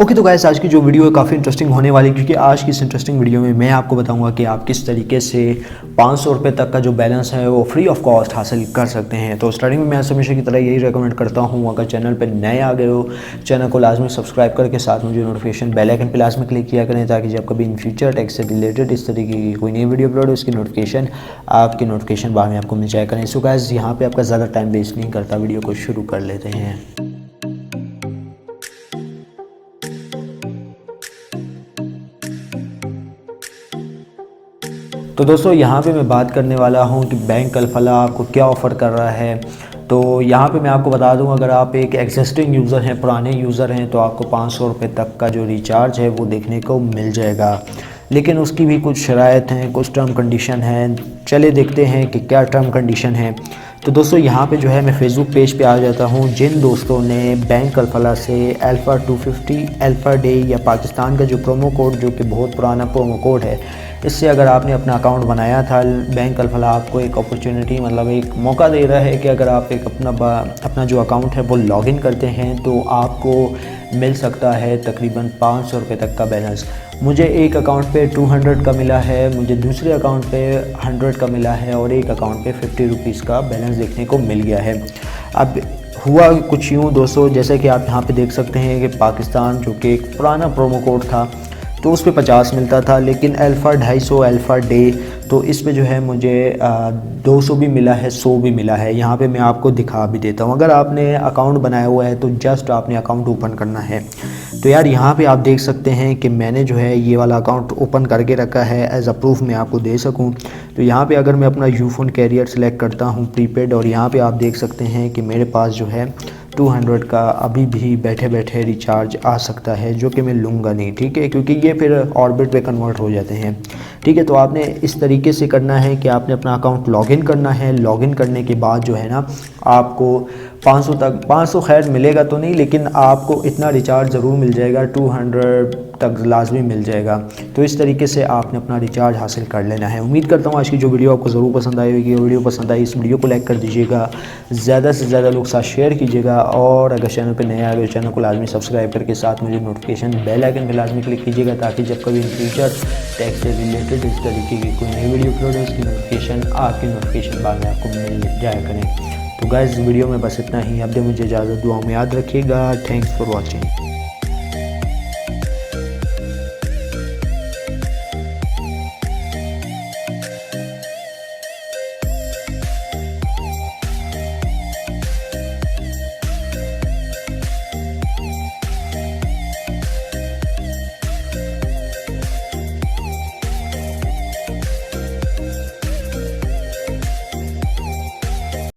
Okay तो guys आज की जो वीडियो है काफ़ी इंटरेस्टिंग होने वाली है, क्योंकि आज की इस इंटरेस्टिंग वीडियो में मैं आपको बताऊंगा कि आप किस तरीके से 500 रुपये तक का जो बैलेंस है वो फ्री ऑफ कॉस्ट हासिल कर सकते हैं। तो स्टार्टिंग में मैं हमेशा की तरह यही रेकमेंड करता हूं, अगर चैनल पर नए आ गए हो चैनल को लाजमी सब्सक्राइब करके साथ में जो नोटिफिकेशन बेल आइकन पर लाजमी क्लिक किया करें, ताकि जब कभी इन फ्यूचर टैक्स से रिलेटेड इस तरीके की कोई नई वीडियो अपलोड हो उसकी नोटिफिकेशन आपकी नोटिफिकेशन बार में आपको मिल जाया करें। सो गाइस यहाँ पर आपका ज़्यादा टाइम वेस्ट नहीं करता, वीडियो को शुरू कर लेते हैं। तो दोस्तों यहाँ पे मैं बात करने वाला हूँ कि बैंक अलफलाह आपको क्या ऑफ़र कर रहा है। तो यहाँ पे मैं आपको बता दूँ, अगर आप एक एग्जिस्टिंग यूज़र हैं, पुराने यूज़र हैं, तो आपको 500 रुपये तक का जो रिचार्ज है वो देखने को मिल जाएगा। लेकिन उसकी भी कुछ शराइत हैं, कुछ टर्म कंडीशन हैं। चले देखते हैं कि क्या टर्म कंडीशन है। तो दोस्तों यहाँ पे जो है मैं फेसबुक पेज पे आ जाता हूँ। जिन दोस्तों ने बैंक अलफलाह से अल्फ़ा 250 अल्फ़ा डे या पाकिस्तान का जो प्रोमो कोड, जो कि बहुत पुराना प्रोमो कोड है, इससे अगर आपने अपना अकाउंट बनाया था, बैंक अलफलाह आपको एक अपॉर्चुनिटी मतलब एक मौका दे रहा है कि अगर आप एक अपना जो अकाउंट है वो लॉगिन करते हैं तो आपको मिल सकता है तकरीबन 500 रुपये तक का बैलेंस। मुझे एक अकाउंट पे 200 का मिला है, मुझे दूसरे अकाउंट पे 100 का मिला है और एक अकाउंट पे 50 रुपीज़ का बैलेंस देखने को मिल गया है। अब हुआ कुछ यूँ दोस्तों, जैसे कि आप यहाँ पे देख सकते हैं कि पाकिस्तान जो कि एक पुराना प्रोमो कोड था तो उस पे 50 मिलता था, लेकिन अल्फ़ा 250 अल्फ़ा डे तो इस पे जो है मुझे 200 भी मिला है, 100 भी मिला है। यहाँ पे मैं आपको दिखा भी देता हूँ। अगर आपने अकाउंट बनाया हुआ है तो जस्ट आपने अकाउंट ओपन करना है। तो यार यहाँ पे आप देख सकते हैं कि मैंने जो है ये वाला अकाउंट ओपन करके रखा है एज अ प्रूफ मैं आपको दे सकूँ। तो यहाँ पे अगर मैं अपना यूफोन कैरियर सेलेक्ट करता हूँ प्रीपेड, और यहाँ पे आप देख सकते हैं कि मेरे पास जो है 200 का अभी भी बैठे बैठे रिचार्ज आ सकता है, जो कि मैं लूँगा नहीं, ठीक है, क्योंकि ये फिर ऑर्बिट पे कन्वर्ट हो जाते हैं। ठीक है, तो आपने इस तरीके से करना है कि आपने अपना अकाउंट लॉगिन करना है। लॉगिन करने के बाद जो है ना आपको 500 खैर मिलेगा तो नहीं, लेकिन आपको इतना रिचार्ज ज़रूर मिल जाएगा, 200 तक लाजमी मिल जाएगा। तो इस तरीके से आपने अपना रिचार्ज हासिल कर लेना है। उम्मीद करता हूँ आज की जो वीडियो आपको ज़रूर पसंद आई होगी। वीडियो पसंद आई इस वीडियो को लाइक कर दीजिएगा, ज़्यादा से ज़्यादा लोग साथ शेयर कीजिएगा, और अगर चैनल पर नए आ गए चैनल को लाजमी सब्सक्राइब करके साथ में जो नोटिफिकेशन बेल आइकन पर लाजमी क्लिक कीजिएगा, ताकि जब कभी इन फ्यूचर टैक्स से रिलेटेड इस तरीके की कोई नई वीडियो अपलोड है उसकी नोटिफिकेशन आपकी नोटिफिकेशन बाद में आपको मिल जाया करें। तो गाइस वीडियो में बस इतना ही। अब दे मुझे इजाज़त, दुआ में याद रखिएगा। Thanks for watching.